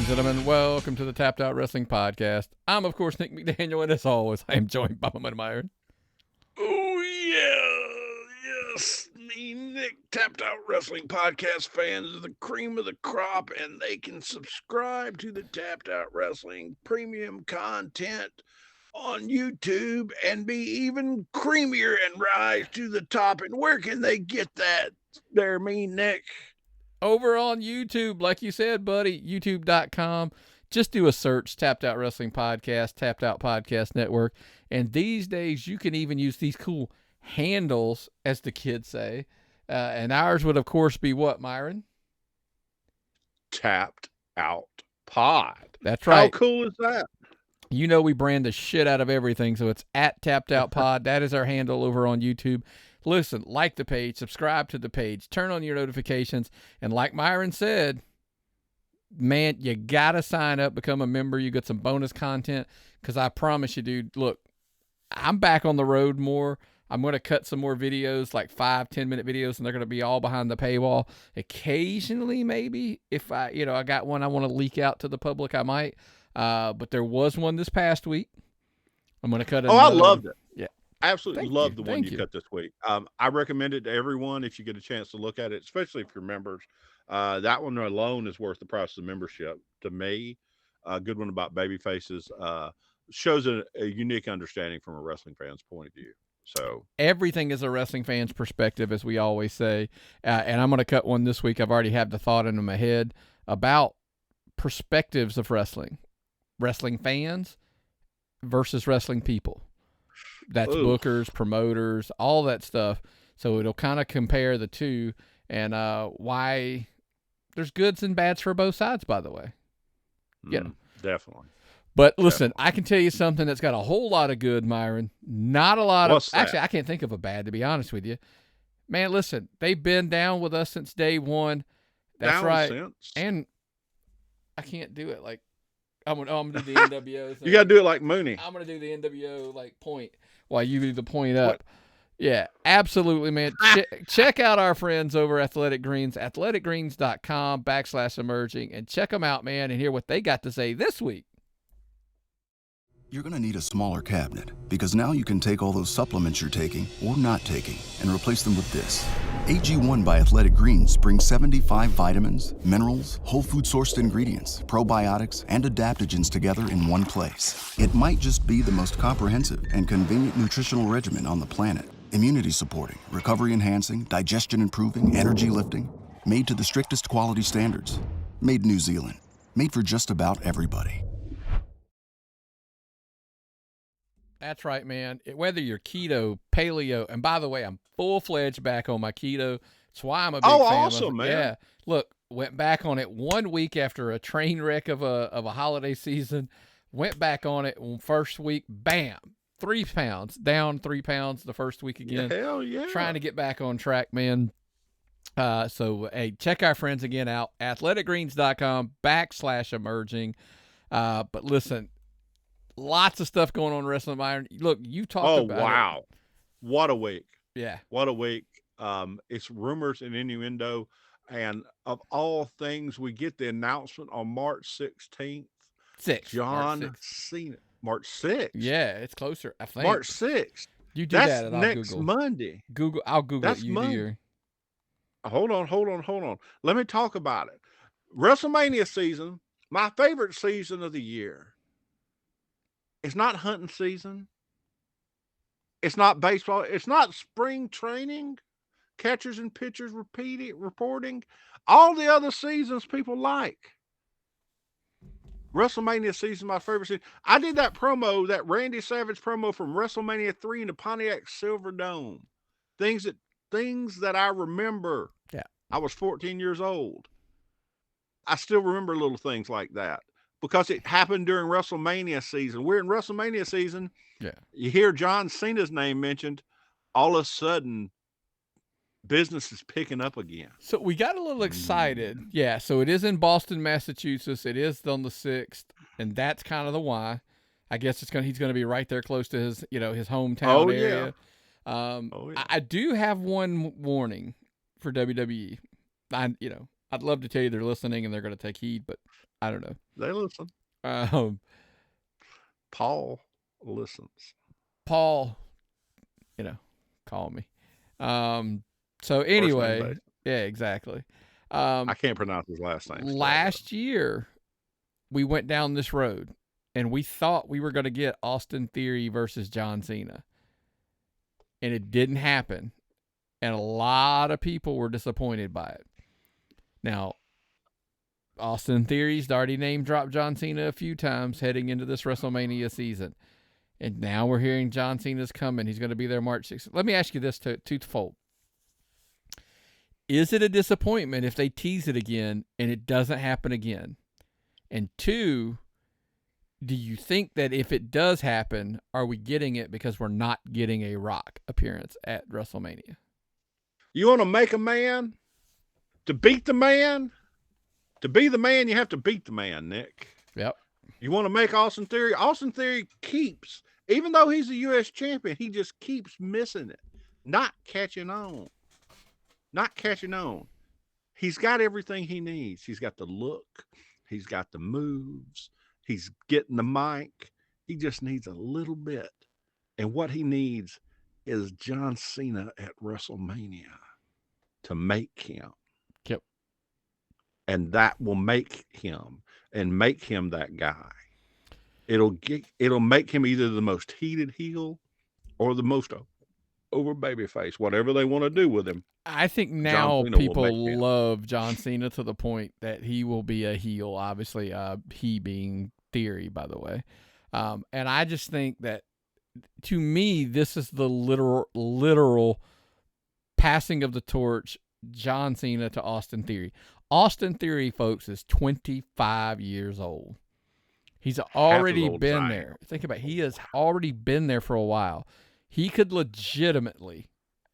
and gentlemen, welcome to the Tapped Out Wrestling Podcast. I'm, of course, Nick McDaniel, and as always, I am joined by my Myron. Oh, yeah. Yes. Me, Nick, Tapped Out Wrestling Podcast fans are the cream of the crop, and they can subscribe to the Tapped Out Wrestling premium content on YouTube and be even creamier and rise to the top. And where can they get that there, me, Nick? Over on YouTube, like you said, buddy, youtube.com. Just do a search, Tapped Out Wrestling Podcast, Tapped Out Podcast Network. And these days, you can even use these cool handles, as the kids say. And ours would, of course, be what, Myron? Tapped Out Pod. That's right. How cool is that? You know we brand the shit out of everything, so it's at Tapped Out Pod. That is our handle over on YouTube. Listen, like the page, subscribe to the page, turn on your notifications, and like Myron said, man, you got to sign up, become a member. You get some bonus content, because I promise you, dude, look, I'm back on the road more. I'm going to cut some more videos, like 5-10 minute videos, and they're going to be all behind the paywall. Occasionally, maybe, if I got one I want to leak out to the public, I might. But there was one this past week. I'm going to cut it. Oh, I loved it. Yeah. I absolutely loved the one Thank you you cut this week. I recommend it to everyone if you get a chance to look at it, especially if you're members. That one alone is worth the price of membership to me. A good one about baby faces. Shows a unique understanding from a wrestling fan's point of view. So everything is a wrestling fan's perspective, as we always say. And I'm going to cut one this week. I've already had the thought in my head about perspectives of wrestling fans versus wrestling people. That's bookers, promoters, all that stuff. So it'll kind of compare the two, and why there's goods and bads for both sides, by the way. Yeah, definitely. But listen, I can tell you something that's got a whole lot of good, Myron. Not a lot of... Actually, I can't think of a bad, to be honest with you. Man, listen, they've been down with us since day one. That's down right. Since. And I can't do it like... I'm gonna do the NWO thing. You gotta do it like Mooney. I'm gonna do the NWO like point while you do the point up. What? Yeah, absolutely, man. Check out our friends over at Athletic Greens, athleticgreens.com/emerging, and check them out, man, and hear what they got to say this week. You're going to need a smaller cabinet, because now you can take all those supplements you're taking or not taking and replace them with this. AG1 by Athletic Greens brings 75 vitamins, minerals, whole food sourced ingredients, probiotics, and adaptogens together in one place. It might just be the most comprehensive and convenient nutritional regimen on the planet. Immunity supporting, recovery enhancing, digestion improving, energy lifting. Made to the strictest quality standards. Made in New Zealand. Made for just about everybody. That's right, man. Whether you're keto, paleo, and by the way, I'm full-fledged back on my keto. That's why I'm a big fan awesome, of it. Man. Yeah. Look, went back on it 1 week after a train wreck of a holiday season. Went back on it first week, bam, 3 pounds, down 3 pounds the first week again. Hell yeah. Trying to get back on track, man. So, hey, check our friends again out, athleticgreens.com/emerging. But listen, lots of stuff going on in Wrestlemania. Look, you talked about it. Oh, wow. What a week. Yeah. What a week. It's rumors and innuendo. And of all things, we get the announcement on March 16th. John Cena. March 6th. Yeah, it's closer, I think. March 6th. You do That's that and I'll next Google. Monday. I'll Google That's it. You Monday. do your... Hold on. Let me talk about it. WrestleMania season, my favorite season of the year. It's not hunting season. It's not baseball. It's not spring training, catchers and pitchers reporting. All the other seasons people like. WrestleMania season, my favorite season. I did that promo, that Randy Savage promo from WrestleMania 3 in the Pontiac Silverdome. Things that I remember. Yeah. I was 14 years old. I still remember little things like that. Because it happened during WrestleMania season. We're in WrestleMania season. Yeah. You hear John Cena's name mentioned, all of a sudden, business is picking up again. So we got a little excited. Yeah, so it is in Boston, Massachusetts. It is on the 6th, and that's kind of the why. I guess he's going to be right there close to his hometown area. Yeah. I do have one warning for WWE. I I'd love to tell you they're listening and they're going to take heed, but I don't know. They listen. Paul listens. Paul, call me. So anyway, yeah, exactly. I can't pronounce his last name. Last year, we went down this road, and we thought we were going to get Austin Theory versus John Cena. And it didn't happen. And a lot of people were disappointed by it. Now, Austin Theory's already name-dropped John Cena a few times heading into this WrestleMania season. And now we're hearing John Cena's coming. He's going to be there March 6th. Let me ask you this twofold. Is it a disappointment if they tease it again and it doesn't happen again? And two, do you think that if it does happen, are we getting it because we're not getting a Rock appearance at WrestleMania? You want to make a man? To beat the man? To be the man, you have to beat the man, Nick. Yep. You want to make Austin Theory? Austin Theory keeps, even though he's a U.S. champion, he just keeps missing it. Not catching on. He's got everything he needs. He's got the look. He's got the moves. He's getting the mic. He just needs a little bit. And what he needs is John Cena at WrestleMania to make him. Yep. And that will make him that guy. It'll make him either the most heated heel or the most over babyface, whatever they want to do with him. I think now people love John Cena to the point that he will be a heel, obviously, he being Theory, by the way. And I just think that, to me, this is the literal passing of the torch, John Cena to Austin Theory. Austin Theory, folks, is 25 years old. He's already been there. Think about it. He has already been there for a while. He could legitimately,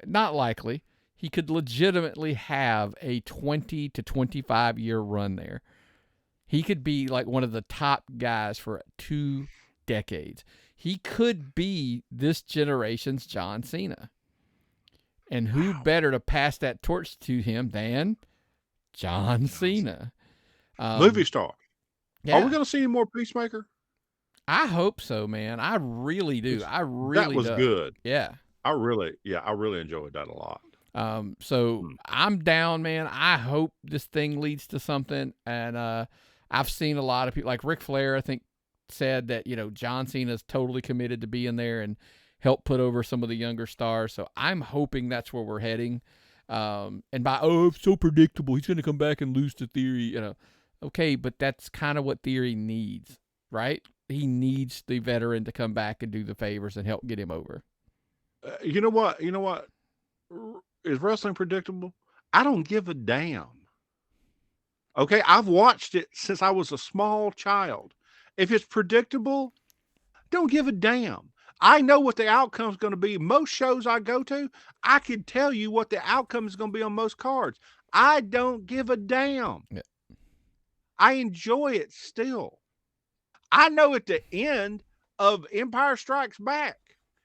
not likely, he could legitimately have a 20 to 25 year run there. He could be like one of the top guys for 2 decades. He could be this generation's John Cena. And who better to pass that torch to him than John Cena? Movie star. Yeah. Are we going to see any more Peacemaker? I hope so, man. I really do. That was good. Yeah. I really enjoyed that a lot. I'm down, man. I hope this thing leads to something. And I've seen a lot of people, like Ric Flair, I think, said that, John Cena's totally committed to being there and help put over some of the younger stars. So I'm hoping that's where we're heading. And it's so predictable, he's going to come back and lose to Theory. Okay, but that's kind of what Theory needs, right? He needs the veteran to come back and do the favors and help get him over. You know what? Is wrestling predictable? I don't give a damn. Okay, I've watched it since I was a small child. If it's predictable, don't give a damn. I know what the outcome's going to be. Most shows I go to, I can tell you what the outcome is going to be on most cards. I don't give a damn. Yeah. I enjoy it still. I know at the end of Empire Strikes Back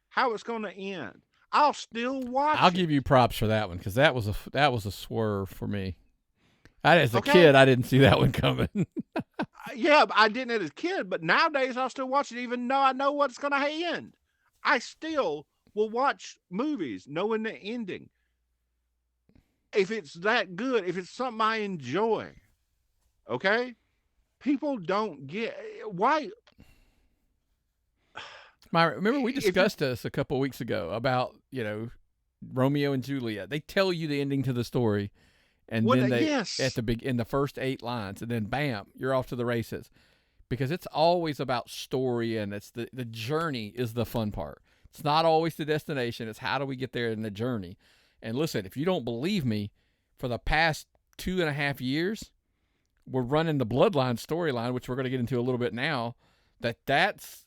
how it's going to end. I'll still watch I'll give you props for that one, because that was a swerve for me. As a kid, I didn't see that one coming. Yeah, I didn't as a kid, but nowadays I'll still watch it even though I know what's going to end. I still will watch movies knowing the ending. If it's that good, if it's something I enjoy, okay? People don't get why. Remember we discussed this a couple of weeks ago about, Romeo and Juliet. They tell you the ending to the story, and then in the first 8 lines, and then bam, you're off to the races. Because it's always about story, and it's the journey is the fun part. It's not always the destination. It's how do we get there in the journey. And listen, if you don't believe me, for the past 2.5 years, we're running the Bloodline storyline, which we're going to get into a little bit now. This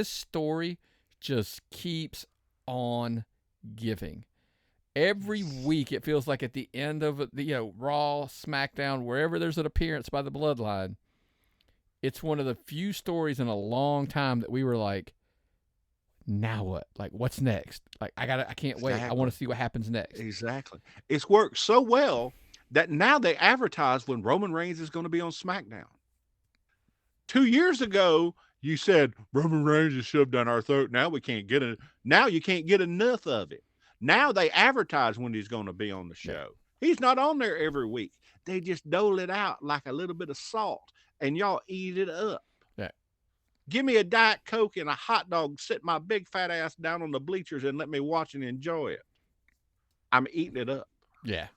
story just keeps on giving. Every week, it feels like at the end of the Raw, SmackDown, wherever there's an appearance by the Bloodline, it's one of the few stories in a long time that we were like, now what? Like, what's next? Like, I can't wait. I want to see what happens next. Exactly. It's worked so well that now they advertise when Roman Reigns is going to be on SmackDown. 2 years ago, you said Roman Reigns is shoved down our throat. Now we can't get it. Now you can't get enough of it. Now they advertise when he's going to be on the show. He's not on there every week. They just dole it out like a little bit of salt, and y'all eat it up. Yeah. Give me a Diet Coke and a hot dog, sit my big fat ass down on the bleachers and let me watch and enjoy it. I'm eating it up. Yeah.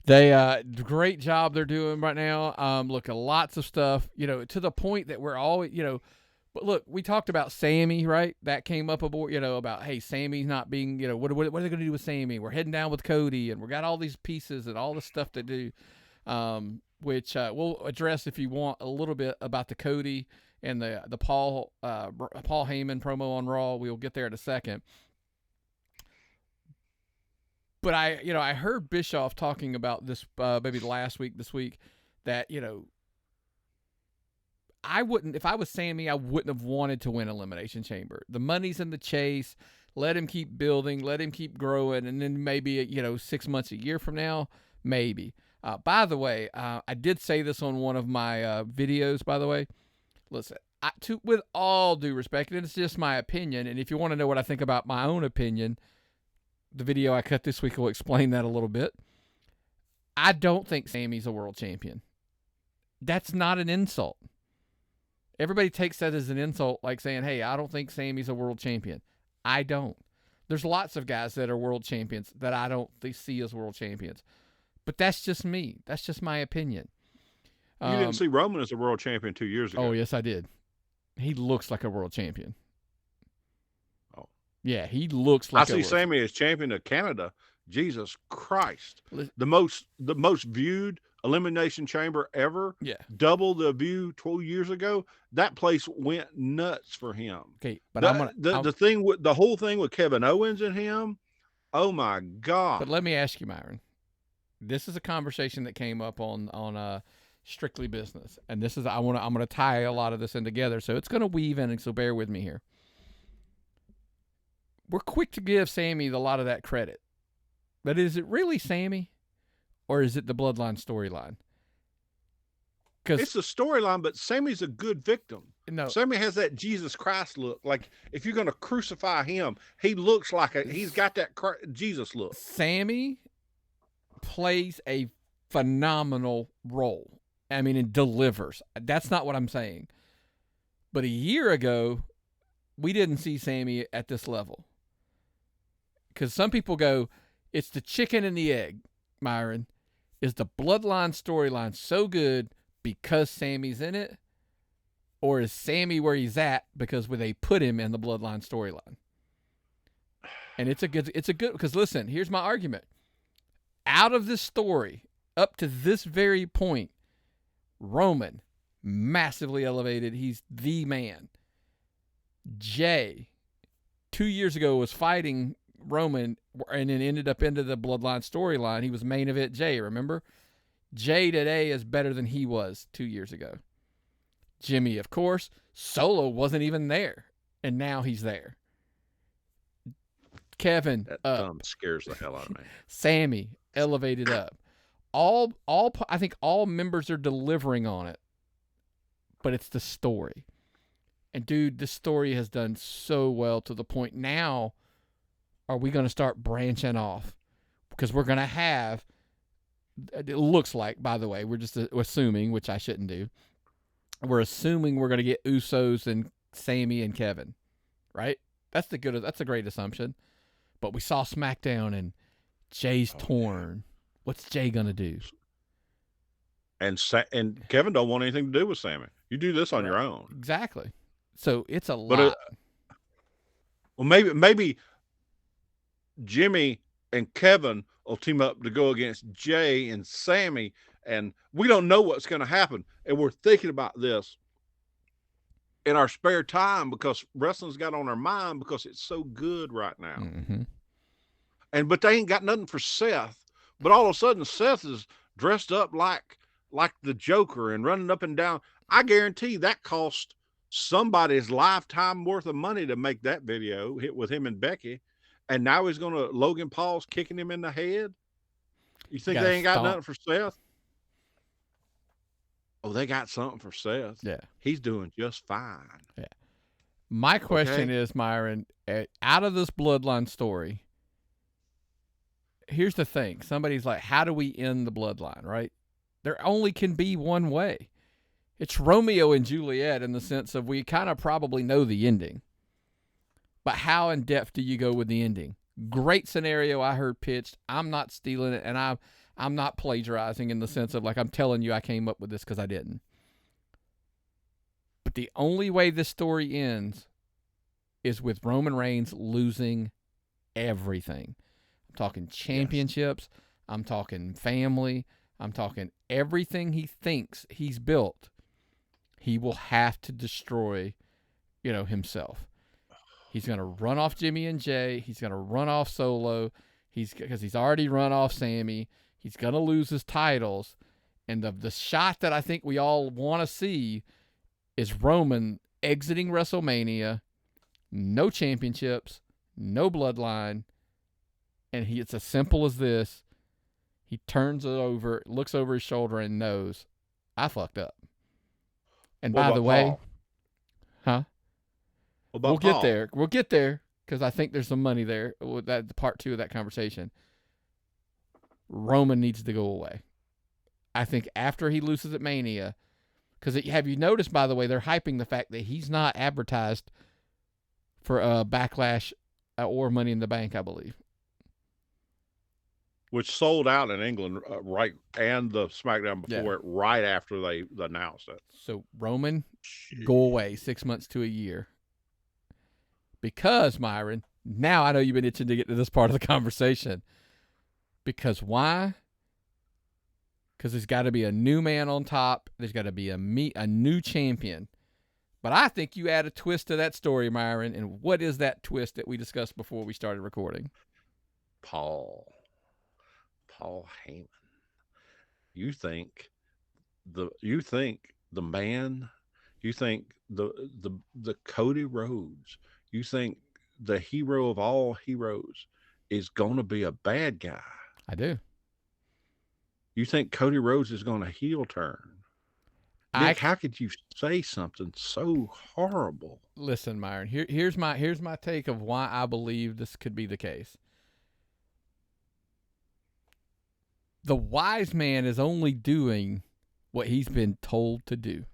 They great job they're doing right now. Look, lots of stuff, to the point that we're all, but look, we talked about Sami, right? That came up aboard, about, hey, Sami's not being, what are they going to do with Sami? We're heading down with Cody, and we got all these pieces and all the stuff to do, which we'll address if you want a little bit about the Cody and the Paul Heyman promo on Raw. We'll get there in a second. But I heard Bischoff talking about this maybe this week, that, I wouldn't, if I was Sami, I wouldn't have wanted to win Elimination Chamber. The money's in the chase. Let him keep building. Let him keep growing. And then maybe, 6 months, a year from now, maybe. By the way, I did say this on one of my videos, by the way. Listen, with all due respect, and it's just my opinion, and if you want to know what I think about my own opinion, the video I cut this week will explain that a little bit. I don't think Sami's a world champion. That's not an insult. Everybody takes that as an insult, like saying, hey, I don't think Sami's a world champion. I don't. There's lots of guys that are world champions that I don't see as world champions. But that's just me. That's just my opinion. You didn't see Roman as a world champion 2 years ago. Oh, yes, I did. He looks like a world champion. Oh. Yeah, he looks like I see Sami as champion of Canada. Jesus Christ. The most viewed Elimination Chamber ever. Yeah. Double the view 12 years ago. That place went nuts for him. Okay, but the whole thing with Kevin Owens and him. Oh my God. But let me ask you, Myron. This is a conversation that came up on Strictly Business, and this is I'm gonna tie a lot of this in together, so it's gonna weave in, and so bear with me here. We're quick to give Sami a lot of that credit, but is it really Sami, or is it the Bloodline storyline? Because it's a storyline, but Sami's a good victim. No, Sami has that Jesus Christ look. Like, if you're gonna crucify him, he looks like he's got that Jesus look. Sami plays a phenomenal role. I mean, it delivers. That's not what I'm saying. But a year ago, we didn't see Sami at this level. Because some people go, it's the chicken and the egg, Myron. Is the Bloodline storyline so good because Sami's in it? Or is Sami where he's at because they put him in the Bloodline storyline? And it's a good, because listen, here's my argument. Out of this story, up to this very point, Roman, massively elevated. He's the man. Jay, 2 years ago, was fighting Roman and then ended up into the Bloodline storyline. He was main event Jay, remember? Jay today is better than he was 2 years ago. Jimmy, of course. Solo wasn't even there, and now he's there. Kevin, that scares the hell out of me. Sami, elevated up. I think all members are delivering on it, but it's the story. And dude, the story has done so well to the point now, are we going to start branching off? Because we're going to have, it looks like, by the way, we're just assuming, which I shouldn't do. We're assuming we're going to get Usos and Sami and Kevin, right? That's a great assumption. But we saw SmackDown and Jay's torn. What's Jay going to do? And Kevin don't want anything to do with Sami. You do this on your own. Exactly. So it's a lot. Well, maybe Jimmy and Kevin will team up to go against Jay and Sami, and we don't know what's going to happen. And we're thinking about this in our spare time because wrestling's got on our mind because it's so good right now. Mm-hmm. But they ain't got nothing for Seth. But all of a sudden, Seth is dressed up like the Joker and running up and down. I guarantee that cost somebody's lifetime worth of money to make that video hit with him and Becky. And now he's going to, Logan Paul's kicking him in the head. You think they ain't got nothing for Seth? Oh, they got something for Seth. Yeah. He's doing just fine. Yeah. My question is, Myron, out of this Bloodline story, here's the thing. Somebody's like, how do we end the Bloodline, right? There only can be one way. It's Romeo and Juliet in the sense of we kind of probably know the ending. But how in depth do you go with the ending? Great scenario I heard pitched. I'm not stealing it, and I'm not plagiarizing in the sense of like I'm telling you I came up with this because I didn't. But the only way this story ends is with Roman Reigns losing everything. I'm talking championships. Yes. I'm talking family. I'm talking everything he thinks he's built. He will have to destroy, himself. He's going to run off Jimmy and Jay. He's going to run off Solo. Because he's already run off Sammy. He's going to lose his titles. And the shot that I think we all want to see is Roman exiting WrestleMania, no championships, no bloodline, and it's as simple as this. He turns it over, looks over his shoulder, and knows, I fucked up. And by the way, we'll get there. We'll get there because I think there's some money there. That's part 2 of that conversation. Roman needs to go away. I think after he loses at Mania, because have you noticed, by the way, they're hyping the fact that he's not advertised for Backlash or Money in the Bank, I believe. Which sold out in England, right, and the SmackDown before it, right after they announced it. So Roman, go away 6 months to a year. Because, Myron, now I know you've been itching to get to this part of the conversation. Because why? Because there's got to be a new man on top. There's got to be a new champion. But I think you add a twist to that story, Myron. And what is that twist that we discussed before we started recording? Paul Heyman. You think the Cody Rhodes, you think the hero of all heroes is going to be a bad guy? I do. You think Cody Rhodes is going to heel turn? Nick, how could you say something so horrible? Listen, Myron, here's my take of why I believe this could be the case. The wise man is only doing what he's been told to do.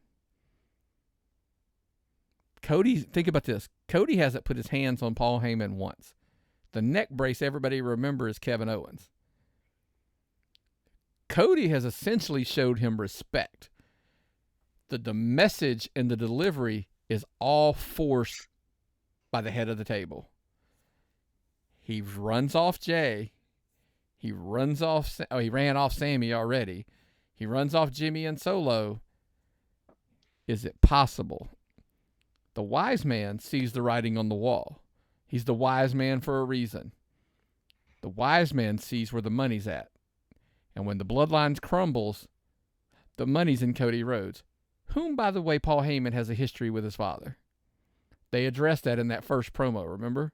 Think about this. Cody hasn't put his hands on Paul Heyman once. The neck brace everybody remembers is Kevin Owens. Cody has essentially showed him respect. The message and the delivery is all forced by the head of the table. He runs off Jay. He ran off Sammy already. He runs off Jimmy and Solo. Is it possible? The wise man sees the writing on the wall. He's the wise man for a reason. The wise man sees where the money's at. And when the bloodlines crumbles, the money's in Cody Rhodes, whom, by the way, Paul Heyman has a history with his father. They addressed that in that first promo, remember?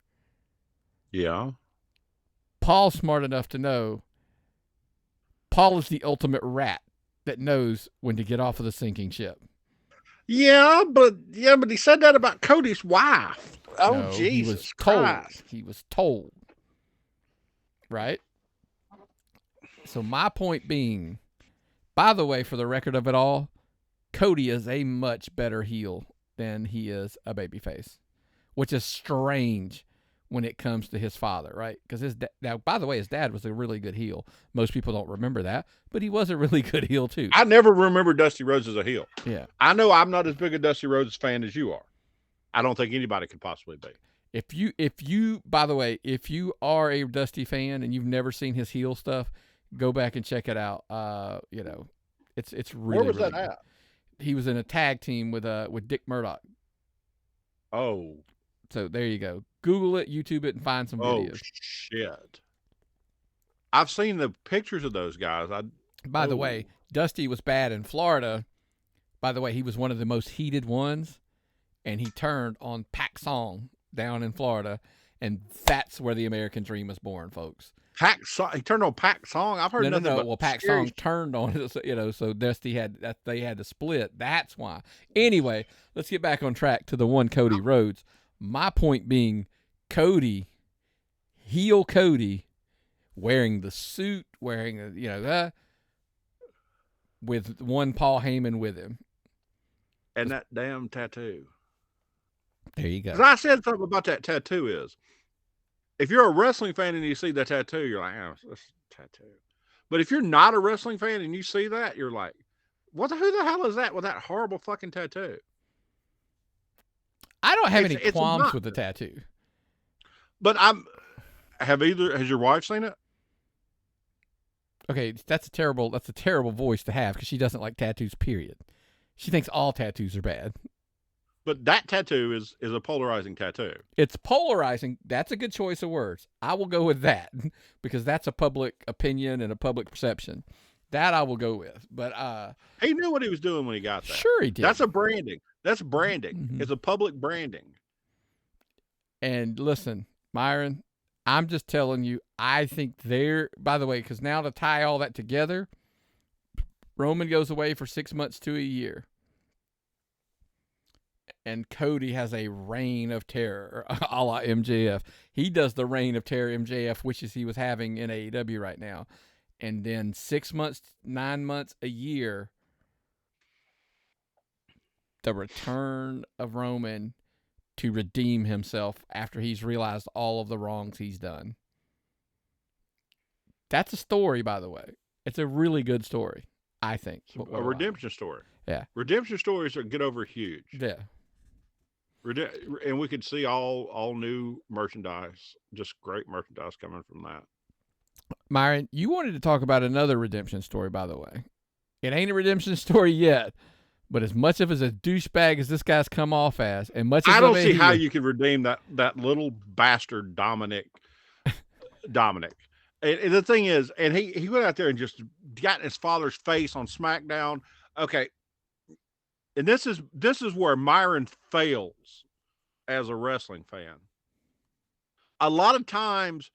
Yeah. Paul's smart enough to know Paul is the ultimate rat that knows when to get off of the sinking ship. Yeah, but he said that about Cody's wife. Oh, no, Jesus Christ. He was told. Right? So my point being, by the way, for the record of it all, Cody is a much better heel than he is a babyface, which is strange when it comes to his father, right? Because now, by the way, his dad was a really good heel. Most people don't remember that, but he was a really good heel too. I never remember Dusty Rhodes as a heel. Yeah. I know I'm not as big a Dusty Rhodes fan as you are. I don't think anybody could possibly be. If you, by the way, if you are a Dusty fan and you've never seen his heel stuff, go back and check it out. It's really. Where was really that good. at? He was in a tag team with Dick Murdoch. Oh. So there you go. Google it, YouTube it, and find some videos. Oh, shit. I've seen the pictures of those guys. By the way, Dusty was bad in Florida. By the way, he was one of the most heated ones. and he turned on Pac Song down in Florida, and that's where the American Dream was born, folks. He turned on Pac Song. I've heard nothing but Well, Pac Song turned on it, so Dusty they had to split. That's why. Anyway, let's get back on track to the one Cody Rhodes. My point being, heel Cody, wearing the suit, wearing with one Paul Heyman with him, and that damn tattoo. There you go. Because I said something about that tattoo is, if you're a wrestling fan and you see that tattoo, you're like, oh, that's a tattoo. But if you're not a wrestling fan and you see that, you're like, who the hell is that with that horrible fucking tattoo? I don't have any qualms with the tattoo. But has your wife seen it? Okay, that's a terrible voice to have because she doesn't like tattoos, period. She thinks all tattoos are bad. But that tattoo is a polarizing tattoo. It's polarizing. That's a good choice of words. I will go with that because that's a public opinion and a public perception. That I will go with. But he knew what he was doing when he got that. Sure he did. That's branding. Mm-hmm. It's a public branding. And listen, Myron, I'm just telling you, I think by the way, because now to tie all that together, Roman goes away for 6 months to a year. And Cody has a reign of terror, a la MJF. He does the reign of terror MJF wishes he was having in AEW right now. And then 6 months, 9 months, a year, the return of Roman to redeem himself after he's realized all of the wrongs he's done. That's a story, by the way. It's a really good story, I think. A redemption story. Yeah. Redemption stories get over huge. Yeah. And we could see all new merchandise, just great merchandise coming from that. Myron, you wanted to talk about another redemption story, by the way. It ain't a redemption story yet, but as much of as a douchebag as this guy's come off as, and much as I don't see how you can redeem that little bastard Dominic. And the thing is, and he went out there and just got in his father's face on SmackDown. Okay. And this is where Myron fails as a wrestling fan. A lot of times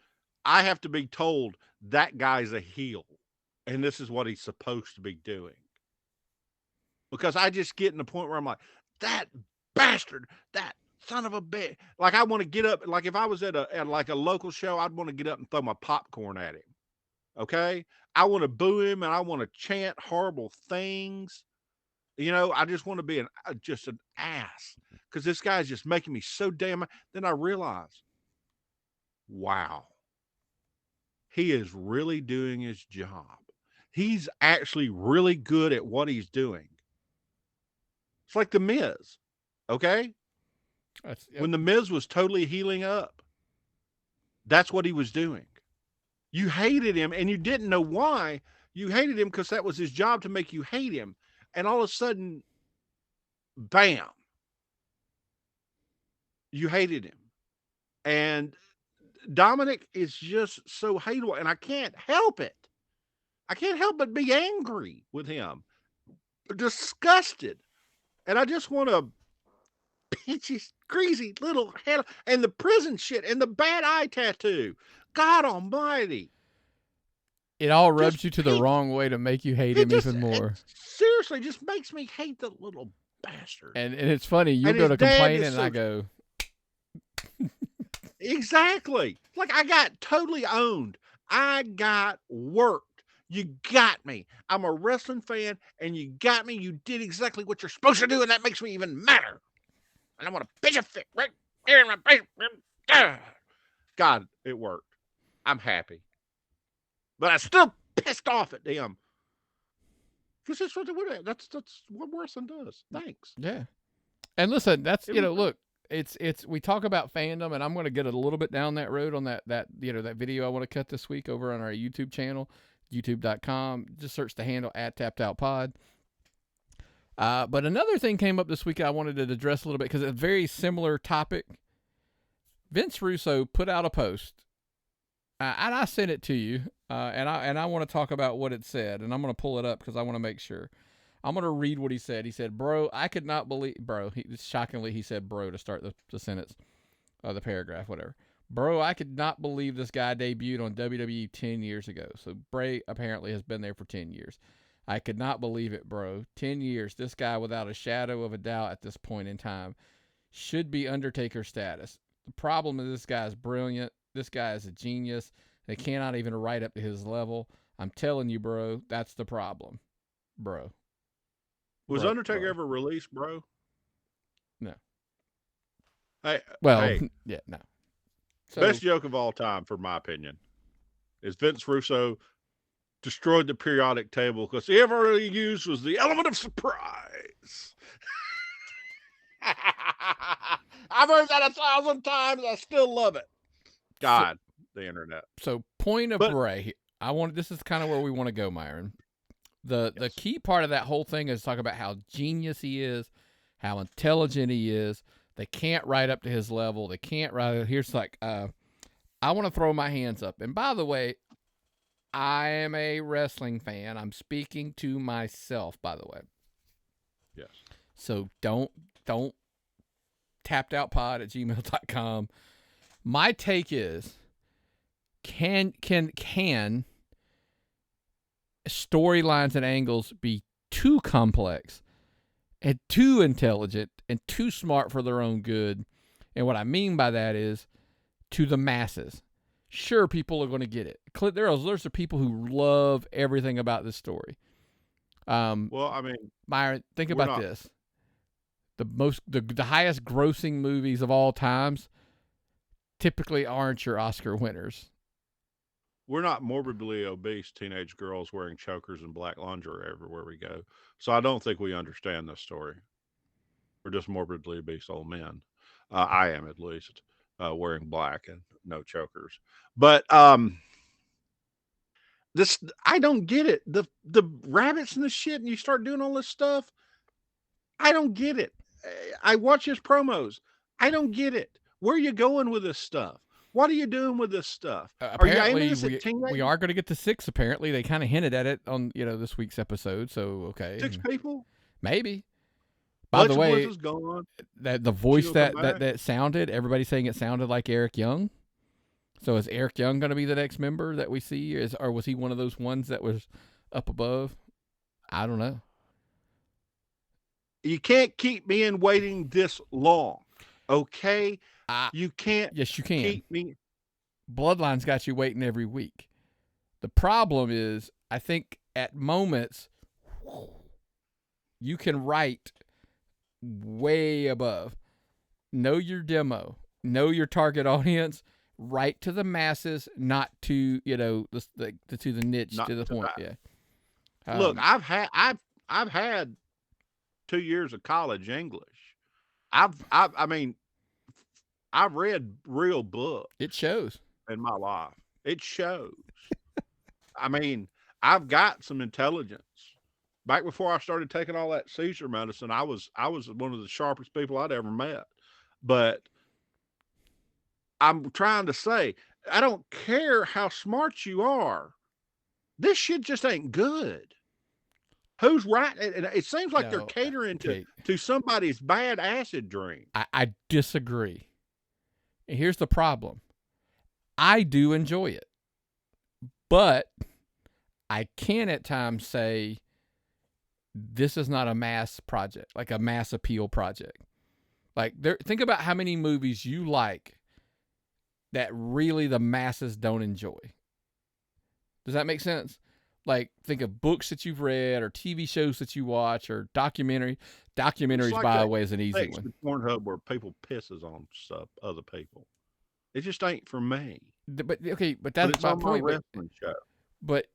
I have to be told that guy's a heel and this is what he's supposed to be doing. Because I just get in the point where I'm like, that bastard, that son of a bitch. Like I want to get up, like if I was at a local show, I'd want to get up and throw my popcorn at him. Okay? I want to boo him and I want to chant horrible things. I just want to be just an ass because this guy's just making me so damn. Then I realize, wow, he is really doing his job. He's actually really good at what he's doing. It's like The Miz, okay? When The Miz was totally healing up, that's what he was doing. You hated him and you didn't know why. You hated him because that was his job to make you hate him. And all of a sudden, bam, you hated him. And Dominic is just so hateable. And I can't help it. I can't help but be angry with him. Disgusted. And I just want to pinch his greasy little head. And the prison shit and the bad eye tattoo. God almighty. It all rubs you to the wrong way to make you hate him even more. Seriously, just makes me hate the little bastard. And it's funny, you go to complain and I go. Exactly. Like I got totally owned. I got worked. You got me. I'm a wrestling fan and you got me. You did exactly what you're supposed to do and that makes me even madder. And I want to pitch a fit right here in my face. God, it worked. I'm happy. But I'm still pissed off at them. Because that's what wrestling does. Thanks. Yeah. And listen, that's, look, it's we talk about fandom, and I'm going to get a little bit down that road on that video I want to cut this week over on our YouTube channel, youtube.com. Just search the handle @TappedOutPod. But another thing came up this week I wanted to address a little bit because it's a very similar topic. Vince Russo put out a post, and I sent it to you. And I want to talk about what it said, and I'm going to pull it up because I want to make sure. I'm going to read what he said. He said, bro, I could not believe, bro, shockingly, he said bro to start the sentence, the paragraph, whatever. Bro, I could not believe this guy debuted on WWE 10 years ago. So Bray apparently has been there for 10 years. I could not believe it, bro. 10 years. This guy, without a shadow of a doubt at this point in time, should be Undertaker status. The problem is this guy is brilliant. This guy is a genius. They cannot even write up to his level. I'm telling you, bro, that's the problem. Bro. Was Undertaker ever released, bro? No. Hey. Yeah, no. So, best joke of all time, for my opinion, is Vince Russo destroyed the periodic table because the ever he used was the element of surprise. I've heard that 1,000 times. I still love it. God, the internet. So point of Bray. This is kind of where we want to go, Myron. The key part of that whole thing is talk about how genius he is, how intelligent he is. They can't write up to his level. They can't write. Here's like, I want to throw my hands up. And by the way, I am a wrestling fan. I'm speaking to myself, by the way. Yes. So don't tappedoutpod@gmail.com. My take is, can storylines and angles be too complex and too intelligent and too smart for their own good? And what I mean by that is to the masses. Sure, people are going to get it. There's people who love everything about this story. Well, I mean, Myron, think about this. The highest grossing movies of all times typically aren't your Oscar winners. We're not morbidly obese teenage girls wearing chokers and black lingerie everywhere we go. So I don't think we understand this story. We're just morbidly obese old men. I am, at least, wearing black and no chokers. But this, I don't get it. The rabbits and the shit, and you start doing all this stuff. I don't get it. I watch his promos. I don't get it. Where are you going with this stuff? What are you doing with this stuff? Apparently, we are going to get to 6. Apparently, they kind of hinted at it on this week's episode. So okay, 6 people, maybe. By the way, is gone. That the voice that sounded, everybody's saying it sounded like Eric Young. So is Eric Young going to be the next member that we see, or was he one of those ones that was up above? I don't know. You can't keep me in waiting this long, okay? You can't. Yes, you can. Keep me. Bloodline's got you waiting every week. The problem is, I think at moments you can write way above. Know your demo. Know your target audience. Write to the masses, not to to the niche, not to the point. That. Yeah. Look, I've had 2 years of college English. I mean, I've read real books. It shows in my life. It shows. I mean, I've got some intelligence. Back before I started taking all that seizure medicine, I was one of the sharpest people I'd ever met. But I'm trying to say, I don't care how smart you are. This shit just ain't good. Who's right? It seems like they're catering to somebody's bad acid dream. I disagree. And here's the problem. I do enjoy it. But I can at times say this is not a mass project, like a mass appeal project. Like think about how many movies you like that really the masses don't enjoy. Does that make sense? Like, think of books that you've read or TV shows that you watch or documentaries. Documentaries, like, by the way, is an easy one. Pornhub where people pisses on stuff, other people. It just ain't for me. But that's my point. Wrestling show. But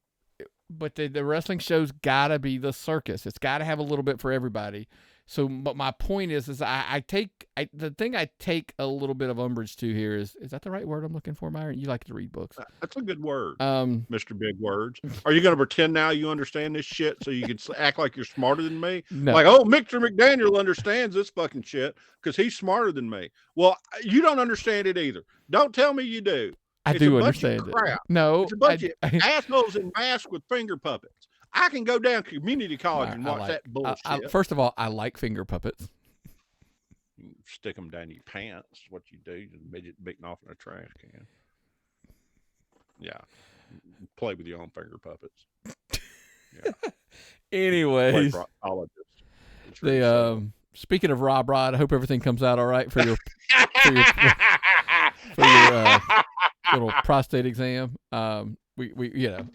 the wrestling show's got to be the circus. It's got to have a little bit for everybody. So, but my point is the thing I take a little bit of umbrage to here is that the right word I'm looking for, Myron? You like to read books. That's a good word, Mr. Big Words. Are you going to pretend now you understand this shit so you can act like you're smarter than me? No. Like, oh, Mr. McDaniel understands this fucking shit because he's smarter than me. Well, you don't understand it either. Don't tell me you do. I do understand it. Crap. No. It's a bunch of assholes in masks with finger puppets. I can go down community college and watch like, that bullshit. First of all, I like finger puppets. You stick them down your pants. What you do, just midget beating off in a trash can. Yeah, play with your own finger puppets. Yeah. Anyways, speaking of Rob Rod, I hope everything comes out all right for your little prostate exam.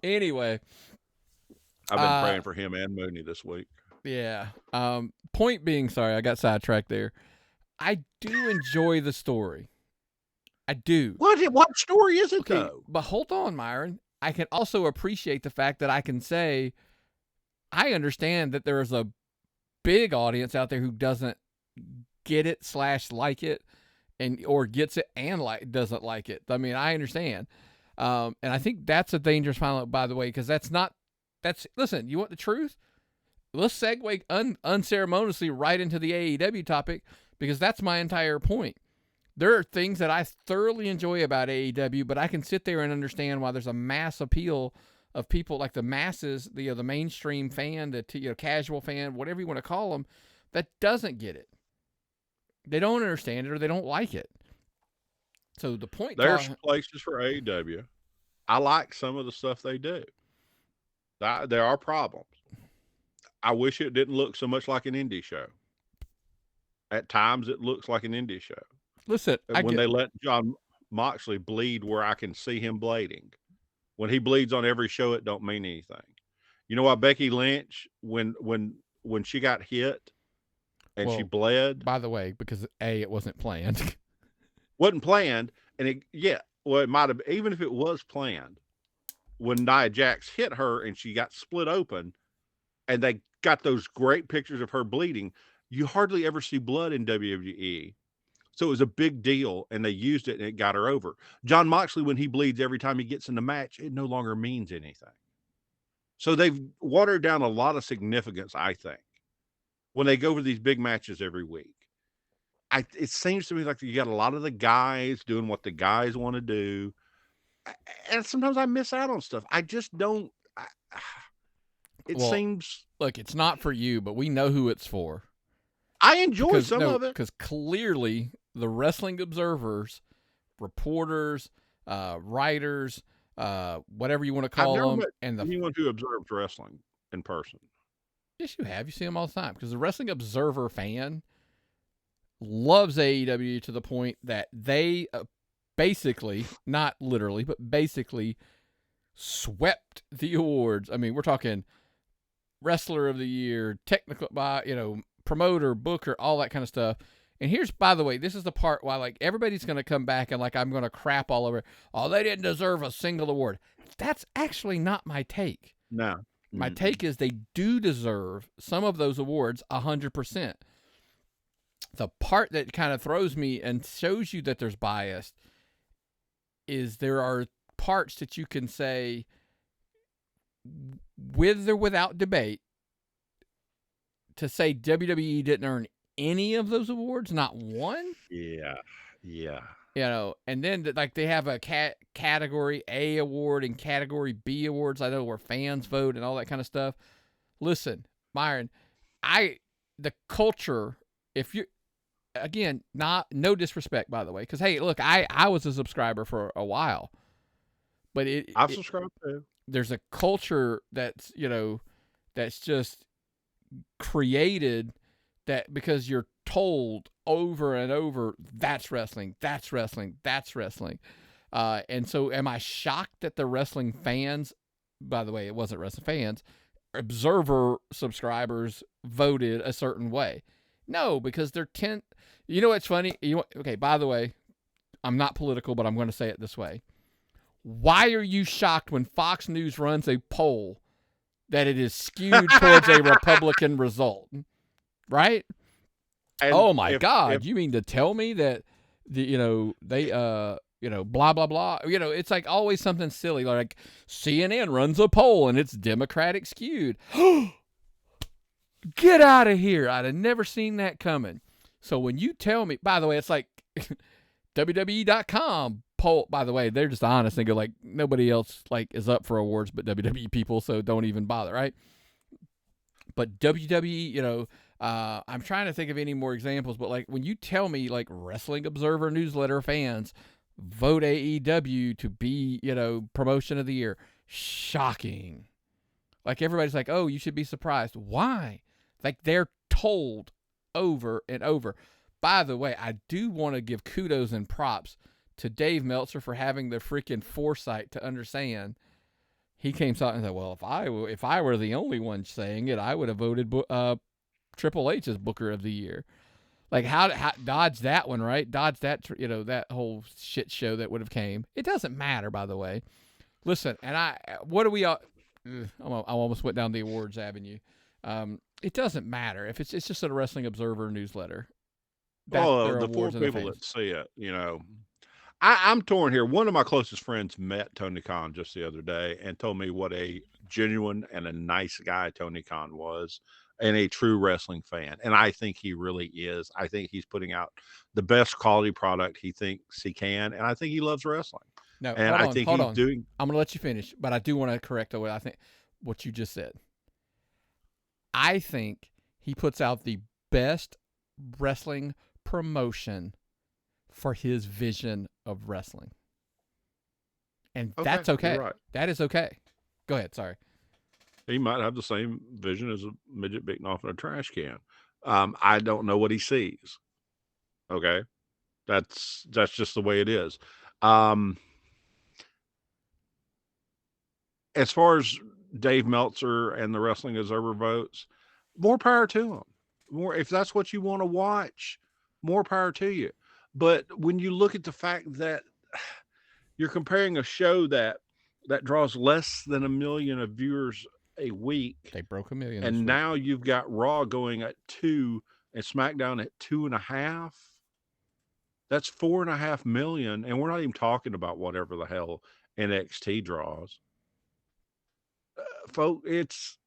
Anyway. I've been praying for him and Mooney this week. Yeah. Point being, sorry, I got sidetracked there. I do enjoy the story. I do. What story is it, though? But hold on, Myron. I can also appreciate the fact that I can say, I understand that there is a big audience out there who doesn't get it / like it, or gets it and doesn't like it. I mean, I understand. And I think that's a dangerous final, by the way, because listen, you want the truth? Let's segue unceremoniously right into the AEW topic, because that's my entire point. There are things that I thoroughly enjoy about AEW, but I can sit there and understand why there's a mass appeal of people, like the masses, the mainstream fan, the casual fan, whatever you want to call them, that doesn't get it. They don't understand it, or they don't like it. So the point, there's places for AEW. I like some of the stuff they do. There are problems. I wish it didn't look so much like an indie show. At times, it looks like an indie show. Listen, when they let John Moxley bleed where I can see him bleeding. When he bleeds on every show, it don't mean anything. You know why Becky Lynch, when she got hit and she bled? By the way, because it wasn't planned. Wasn't planned, and it might have, even if it was planned. When Nia Jax hit her and she got split open, and they got those great pictures of her bleeding, you hardly ever see blood in WWE. So it was a big deal, and they used it, and it got her over. John Moxley, when he bleeds every time he gets in the match, it no longer means anything. So they've watered down a lot of significance, I think, when they go over these big matches every week. It seems to me like you got a lot of the guys doing what the guys want to do. And sometimes I miss out on stuff. I just don't. Seems. Look, it's not for you, but we know who it's for. I enjoy some of it. Because clearly the wrestling observers, reporters, writers, whatever you want to call them. And anyone who observes wrestling in person. Yes, you have. You see them all the time. Because the wrestling observer fan loves AEW to the point that they basically, not literally, but basically swept the awards. I mean, we're talking Wrestler of the Year, technical, promoter, booker, all that kind of stuff. And here's, by the way, this is the part why, like, everybody's going to come back and, like, I'm going to crap all over. Oh, they didn't deserve a single award. That's actually not my take. No. My take is they do deserve some of those awards 100%. The part that kind of throws me and shows you that there's bias is there are parts that you can say, with or without debate, to say WWE didn't earn any of those awards, not one. Yeah. And then like they have a category A award and category B awards. I know where fans vote and all that kind of stuff. Listen, Myron, the culture, if you, again, no disrespect, by the way, because hey, look, I was a subscriber for a while, but I've subscribed too. There's a culture that's just created that because you're told over and over that's wrestling. And so am I shocked that the wrestling fans, by the way, it wasn't wrestling fans, observer subscribers voted a certain way? No, because they're you know what's funny? Okay, by the way, I'm not political, but I'm going to say it this way. Why are you shocked when Fox News runs a poll that it is skewed towards a Republican result? Right? And oh my God! You mean to tell me that they blah blah blah? It's like always something silly, like CNN runs a poll and it's Democratic skewed. Get out of here! I'd have never seen that coming. So when you tell me, by the way, it's like WWE.com poll, by the way, they're just honest and go like, nobody else like is up for awards but WWE people, so don't even bother, right? But WWE, you know, I'm trying to think of any more examples, but like when you tell me like Wrestling Observer newsletter fans vote AEW to be, you know, promotion of the year, shocking. Like everybody's like, oh, you should be surprised. Why? Like they're told over and over. By the way, I do want to give kudos and props to Dave Meltzer for having the freaking foresight to understand. He came out and said, well, if I were the only one saying it, I would have voted Triple H as Booker of the Year. Like how dodge that one, right? Dodge that, you know, that whole shit show that would have came. It doesn't matter, by the way. Listen, and I almost went down the awards avenue. It doesn't matter if it's just a Wrestling Observer newsletter. The four people that see it, you know, I'm torn here. One of my closest friends met Tony Khan just the other day and told me what a genuine and a nice guy Tony Khan was and a true wrestling fan. And I think he really is. I think he's putting out the best quality product he thinks he can. And I think he loves wrestling. No, and hold on. I'm going to let you finish, but I do want to correct what you just said. I think he puts out the best wrestling promotion for his vision of wrestling. And that's okay. Right. That is okay. Go ahead. Sorry. He might have the same vision as a midget beating off in a trash can. I don't know what he sees. Okay. That's just the way it is. As far as Dave Meltzer and the Wrestling Observer votes, more power to him. If that's what you want to watch, more power to you. But when you look at the fact that you're comparing a show that draws less than 1 million of viewers a week, they broke 1 million, and now you've got Raw going at 2 and SmackDown at 2.5. That's 4.5 million, and we're not even talking about whatever the hell NXT draws. Folks,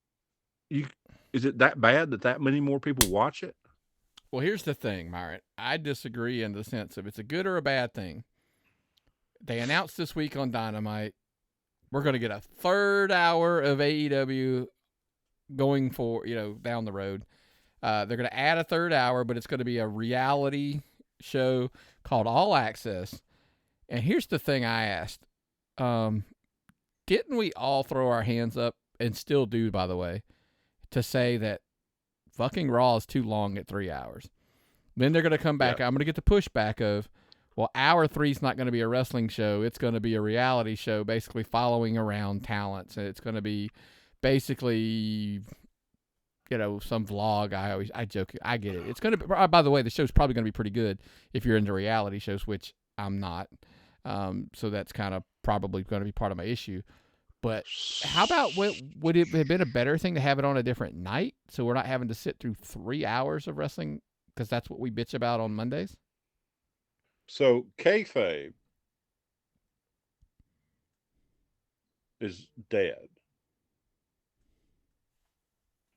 is it that bad that many more people watch it? Well, here's the thing, Myron. I disagree in the sense of it's a good or a bad thing. They announced this week on Dynamite, we're going to get a third hour of AEW going for, you know, down the road. They're going to add a third hour, but it's going to be a reality show called All Access. And here's the thing I asked. Didn't we all throw our hands up, and still do, by the way, to say that fucking Raw is too long at 3 hours? Then they're going to come back. Yeah. I'm going to get the pushback of, well, hour 3 is not going to be a wrestling show. It's going to be a reality show, basically following around talents. And it's going to be basically, you know, some vlog. I joke. I get it. It's going to be, by the way, the show's probably going to be pretty good if you're into reality shows, which I'm not. So that's kind of probably going to be part of my issue. But how about, would it have been a better thing to have it on a different night so we're not having to sit through 3 hours of wrestling? Because that's what we bitch about on Mondays. So kayfabe is dead.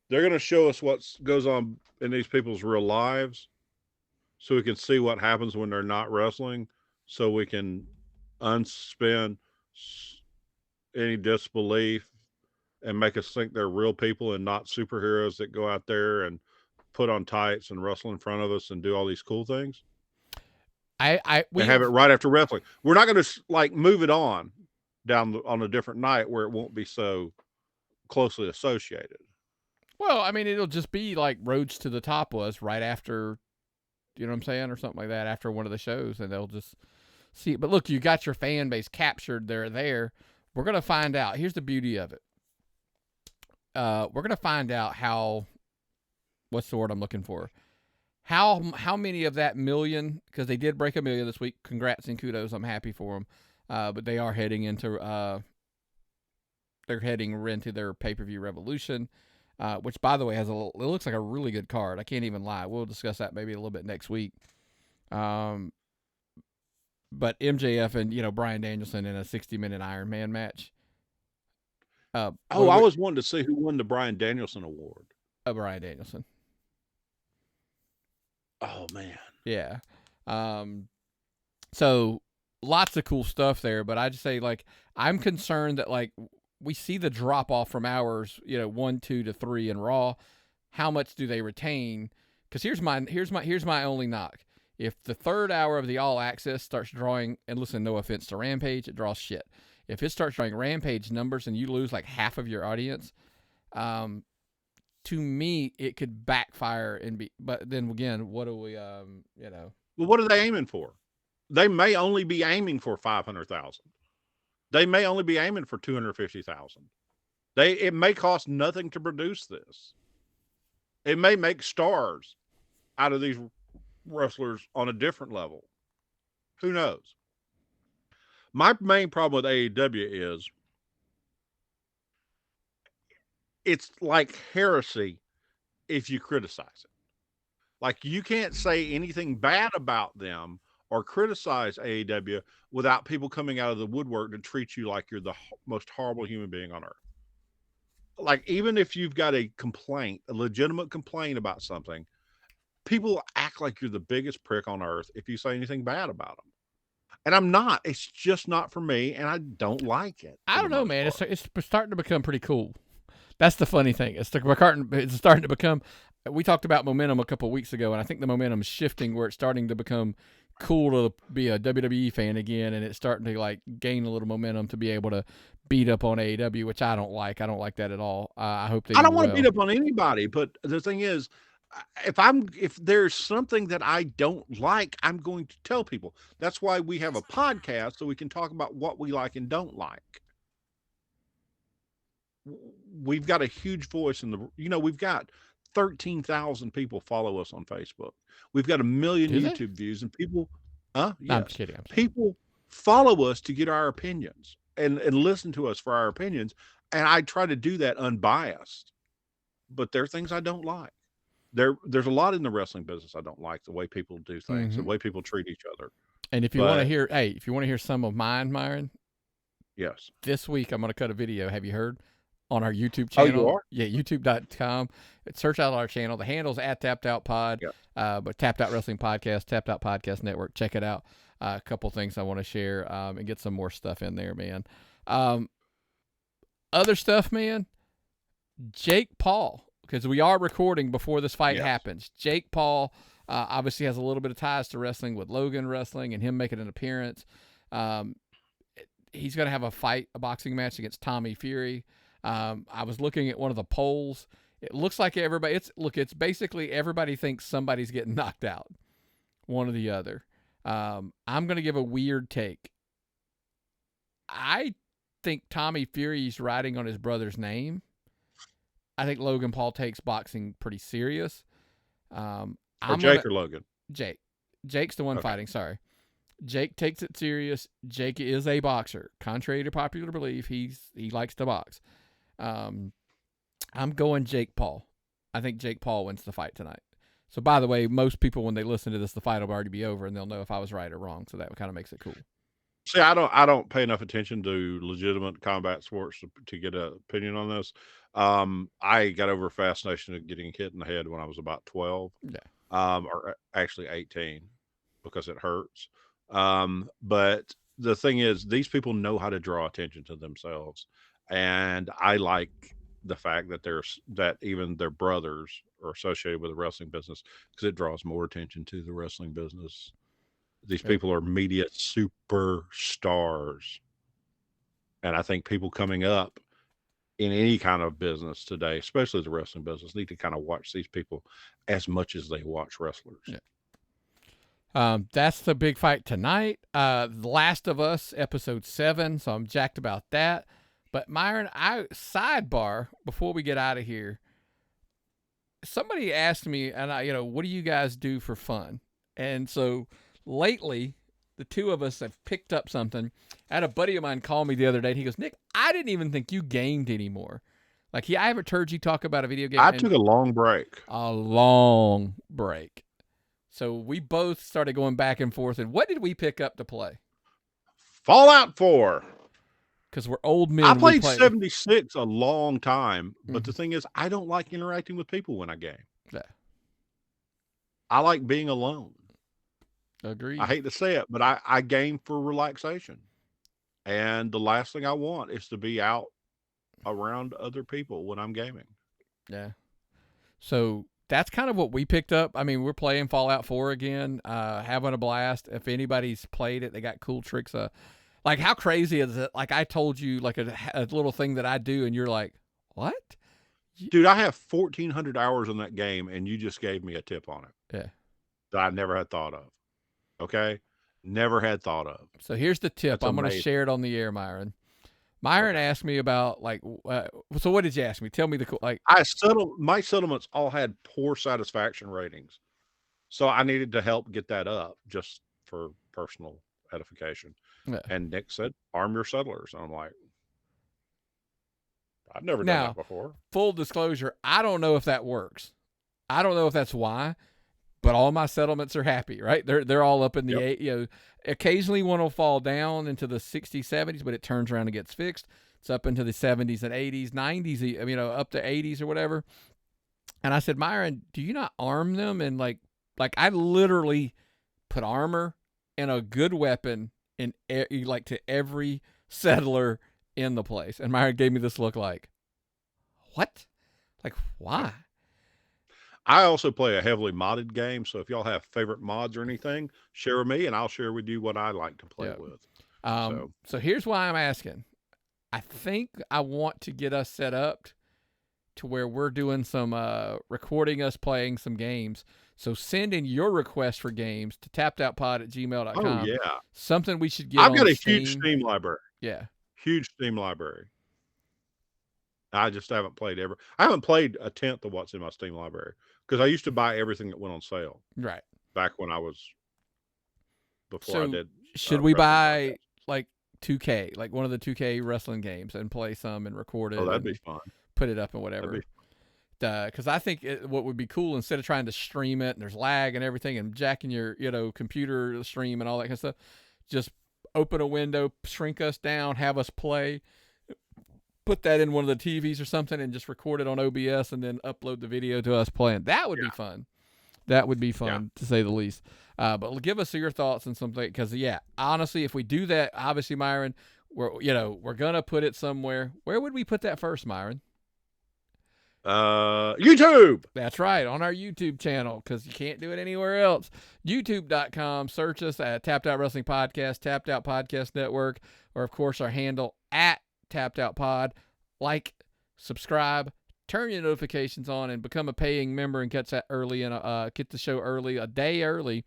They're going to show us what goes on in these people's real lives so we can see what happens when they're not wrestling, so we can unspin any disbelief and make us think they're real people and not superheroes that go out there and put on tights and wrestle in front of us and do all these cool things. We have it right after wrestling. We're not going to like move it on on a different night where it won't be so closely associated. Well, I mean, it'll just be like Roads to the Top was right after, you know what I'm saying, or something like that, after one of the shows, and they'll just see it. But look, you got your fan base captured. They're there. We're going to find out. Here's the beauty of it. We're going to find out how, what's the word I'm looking for? How many of that million, because they did break 1 million this week. Congrats and kudos. I'm happy for them. But they are heading into their pay-per-view Revolution, which, by the way, it looks like a really good card. I can't even lie. We'll discuss that maybe a little bit next week. But MJF and, you know, Bryan Danielson in a 60-minute Iron Man match. I was wanting to see who won the Bryan Danielson award. Bryan Danielson. Oh man. Yeah. So lots of cool stuff there, but I just say, like, I'm concerned that, like, we see the drop off from hours, 1, 2 to 3 in Raw. How much do they retain? Because here's my only knock. If the third hour of the All Access starts drawing, and listen, no offense to Rampage, it draws shit. If it starts drawing Rampage numbers and you lose like half of your audience, to me, it could backfire and be. But then again, what do we, Well, what are they aiming for? They may only be aiming for 500,000. They may only be aiming for 250,000. It may cost nothing to produce this. It may make stars out of these wrestlers on a different level. Who knows? My main problem with AEW is it's like heresy if you criticize it. Like, you can't say anything bad about them or criticize AEW without people coming out of the woodwork to treat you like you're the most horrible human being on earth. Like, even if you've got a complaint, a legitimate complaint about something, people act like you're the biggest prick on earth if you say anything bad about them. And I'm not. It's just not for me, and I don't like it. I don't know, man. It's starting to become pretty cool. That's the funny thing. It's starting to become. We talked about momentum a couple of weeks ago, and I think the momentum is shifting where it's starting to become cool to be a WWE fan again, and it's starting to like gain a little momentum to be able to beat up on AEW, which I don't like. I don't like that at all. I hope they. I don't want to beat up on anybody, but the thing is, if there's something that I don't like, I'm going to tell people. That's why we have a podcast, so we can talk about what we like and don't like. We've got a huge voice in the, we've got 13,000 people follow us on Facebook. We've got 1 million YouTube views, and people, yes, no, I'm kidding. People follow us to get our opinions and listen to us for our opinions. And I try to do that unbiased, but there are things I don't like. There's a lot in the wrestling business I don't like, the way people do things, the way people treat each other. And if you want to hear some of mine, Myron, yes, this week I'm going to cut a video. Have you heard? On our YouTube channel. Oh, you are? Yeah, youtube.com. Search out our channel. The handle's at Tapped Out Pod, but Tapped Out Wrestling Podcast, Tapped Out Podcast Network. Check it out. A couple things I want to share and get some more stuff in there, man. Other stuff, man. Jake Paul, because we are recording before this fight happens. Jake Paul obviously has a little bit of ties to wrestling with Logan Wrestling and him making an appearance. He's going to have a boxing match against Tommy Fury. I was looking at one of the polls. It looks like it's basically everybody thinks somebody's getting knocked out, one or the other. I'm going to give a weird take. I think Tommy Fury's riding on his brother's name. I think Logan Paul takes boxing pretty serious. Jake or Logan? Jake. Jake's the one fighting, sorry. Jake takes it serious. Jake is a boxer. Contrary to popular belief, he likes to box. I'm going Jake Paul. I think Jake Paul wins the fight tonight. So, by the way, most people, when they listen to this, the fight will already be over, and they'll know if I was right or wrong. So that kind of makes it cool. See, I don't pay enough attention to legitimate combat sports to get an opinion on this. I got over a fascination of getting hit in the head when I was about 12. Yeah. Or actually 18, because it hurts. But the thing is, these people know how to draw attention to themselves. And I like the fact that even their brothers are associated with the wrestling business, because it draws more attention to the wrestling business. These people are media superstars. And I think people coming up in any kind of business today, especially the wrestling business, need to kind of watch these people as much as they watch wrestlers. Yeah. That's the big fight tonight. The Last of Us, episode 7. So I'm jacked about that. But Myron, sidebar before we get out of here. Somebody asked me, and what do you guys do for fun? And so lately, the two of us have picked up something. I had a buddy of mine call me the other day. And he goes, Nick, I didn't even think you gamed anymore. Like, I haven't heard you talk about a video game. I took a long break. A long break. So we both started going back and forth. And what did we pick up to play? Fallout 4. Because we're old men. I played 76 a long time, but the thing is, I don't like interacting with people when I game. Yeah. I like being alone. Agreed. I hate to say it, but I game for relaxation. And the last thing I want is to be out around other people when I'm gaming. Yeah. So that's kind of what we picked up. I mean, we're playing Fallout 4 again, having a blast. If anybody's played it, they got cool tricks. Like, how crazy is it? Like, I told you, like, a little thing that I do, and you're like, what? Dude, I have 1,400 hours in that game, and you just gave me a tip on it. Yeah. That I never had thought of. Okay? Never had thought of. So here's the tip. That's I'm going to amazing. share it on the air, Myron. Myron asked me about, like, so what did you ask me? Tell me My settlements all had poor satisfaction ratings. So I needed to help get that up just for personal edification. Yeah. And Nick said, arm your settlers. And I'm like, I've never done Now, that before. Full disclosure, I don't know if that works. I don't know if that's why, but all my settlements are happy, right? They're all up in the occasionally one will fall down into the 60s, 70s, but it turns around and gets fixed. It's up into the 70s and 80s, 90s, up to 80s or whatever. And I said, Myron, do you not arm them? And like I literally put armor and a good weapon in to every settler in the place. And Myron gave me this look like, what? Like, why? I also play a heavily modded game, so if y'all have favorite mods or anything, share with me, and I'll share with you what I like to play with. So here's why I'm asking. I think I want to get us set up to where we're doing some recording us playing some games. So send in your request for games to tappedoutpod@gmail.com. Oh, yeah. Something we should get I've on got a Steam. huge Steam library. Yeah. Huge Steam library. I just haven't played I haven't played a tenth of what's in my Steam library because I used to buy everything that went on sale. Right. Back when I was before I did. Should we buy like 2K, like one of the 2K wrestling games, and play some and record it? Oh, that'd be fun. Put it up and whatever. Because I think what would be cool, instead of trying to stream it and there's lag and everything and jacking your computer stream and all that kind of stuff, just open a window, shrink us down, have us play, put that in one of the TVs or something, and just record it on OBS and then upload the video to us playing. That would be fun. That would be fun, to say the least. But give us your thoughts on something, because honestly, if we do that, obviously, Myron, we're gonna put it somewhere. Where would we put that first, Myron? YouTube. That's right, on our YouTube channel, because you can't do it anywhere else. YouTube.com. Search us at Tapped Out Wrestling Podcast, Tapped Out Podcast Network, or of course our handle at Tapped Out Pod. Like, subscribe, turn your notifications on, and become a paying member and get that early and get the show early, a day early,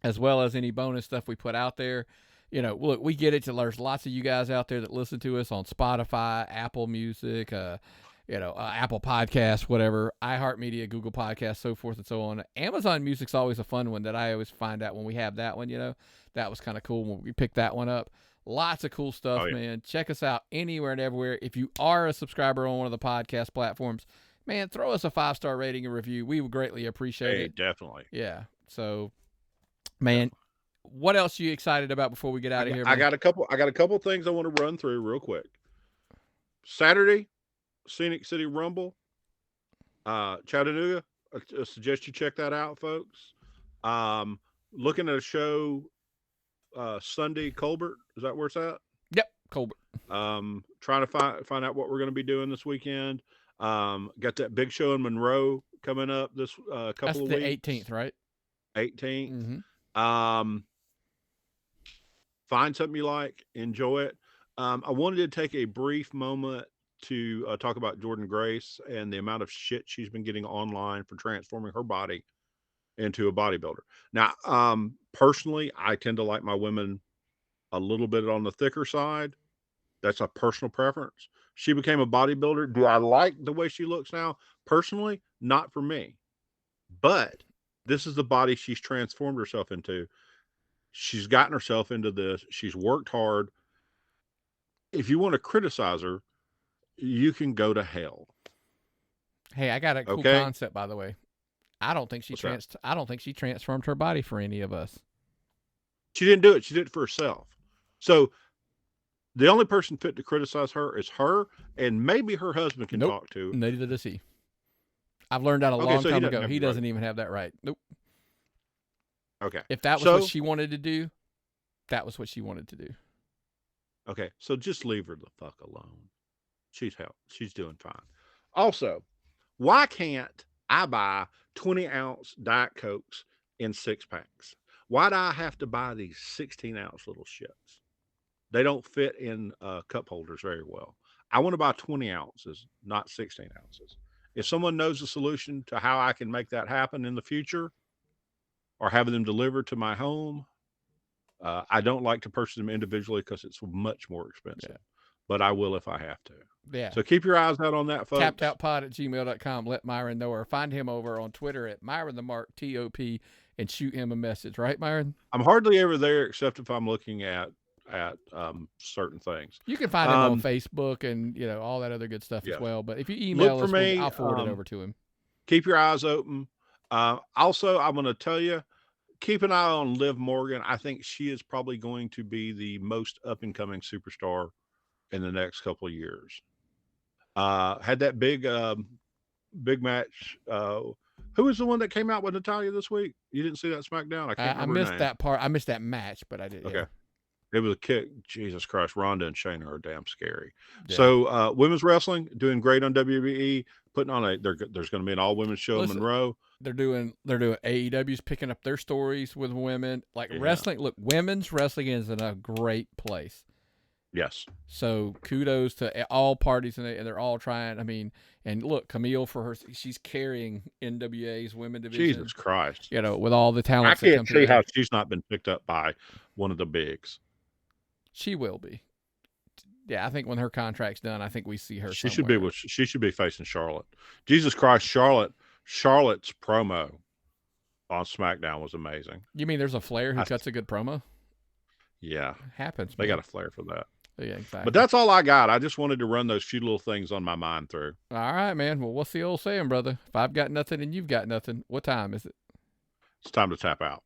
as well as any bonus stuff we put out there. Look, we get it. There's lots of you guys out there that listen to us on Spotify, Apple Music, Apple Podcasts, whatever, iHeartMedia, Google Podcasts, so forth and so on. Amazon Music's always a fun one that I always find out when we have that one. That was kind of cool when we picked that one up. Lots of cool stuff, man. Check us out anywhere and everywhere. If you are a subscriber on one of the podcast platforms, man, throw us a 5-star rating and review. We would greatly appreciate it. Definitely. Yeah. So, man, what else are you excited about before we get out of here, man? I got a couple things I want to run through real quick. Saturday, Scenic City Rumble, Chattanooga. I suggest you check that out, folks. Looking at a show Sunday, Colbert. Is that where it's at? Yep, Colbert. Trying to find out what we're going to be doing this weekend. Got that big show in Monroe coming up this couple of weeks. That's the 18th, right? 18th. Mm-hmm. Find something you like, enjoy it. I wanted to take a brief moment to talk about Jordan Grace and the amount of shit she's been getting online for transforming her body into a bodybuilder. Now, personally, I tend to like my women a little bit on the thicker side. That's a personal preference. She became a bodybuilder. Do I like the way she looks now? Personally, not for me. But this is the body she's transformed herself into. She's gotten herself into this. She's worked hard. If you want to criticize her, you can go to hell. Hey, I got a cool concept, by the way. I don't think she transformed her body for any of us. She didn't do it. She did it for herself. So the only person fit to criticize her is her, and maybe her husband can talk to. Neither does he. I've learned that a long time ago. He doesn't even have that right. Nope. Okay. If that was what she wanted to do, that was what she wanted to do. Okay, so just leave her the fuck alone. She's doing fine. Also, why can't I buy 20-ounce Diet Cokes in 6-packs? Why do I have to buy these 16-ounce little shits? They don't fit in cup holders very well. I want to buy 20 ounces, not 16 ounces. If someone knows a solution to how I can make that happen in the future or have them delivered to my home, I don't like to purchase them individually because it's much more expensive, but I will if I have to. Yeah. So keep your eyes out on that, folks. Tappedoutpod@gmail.com. Let Myron know, or find him over on Twitter at MyronTheMark, TOP, and shoot him a message. Right, Myron? I'm hardly ever there except if I'm looking at certain things. You can find him on Facebook and all that other good stuff as well. But if you email us, I'll forward it over to him. Keep your eyes open. Also, I'm going to tell you, keep an eye on Liv Morgan. I think she is probably going to be the most up-and-coming superstar in the next couple of years. Had that big match. Who was the one that came out with Natalya this week? You didn't see that SmackDown? I can't remember. I missed that part. I missed that match, but I did. Okay. Yeah. It was a kick. Jesus Christ. Ronda and Shayna are damn scary. Yeah. So women's wrestling doing great on WWE. Putting on there's going to be an all-women's show in Monroe. They're doing AEW's picking up their stories with women. Wrestling. Look, women's wrestling is in a great place. Yes. So kudos to all parties, and they're all trying. I mean, and look, Camille she's carrying NWA's women division. Jesus Christ. With all the talents. I can't see how she's not been picked up by one of the bigs. She will be. Yeah, I think when her contract's done, I think we see her. She should be facing Charlotte. Jesus Christ, Charlotte's promo on SmackDown was amazing. You mean there's a Flair who cuts a good promo? Yeah. It happens. They got a Flair for that. Yeah, exactly. But that's all I got. I just wanted to run those few little things on my mind through. All right, man. Well, what's the old saying, brother? If I've got nothing and you've got nothing, what time is it? It's time to tap out.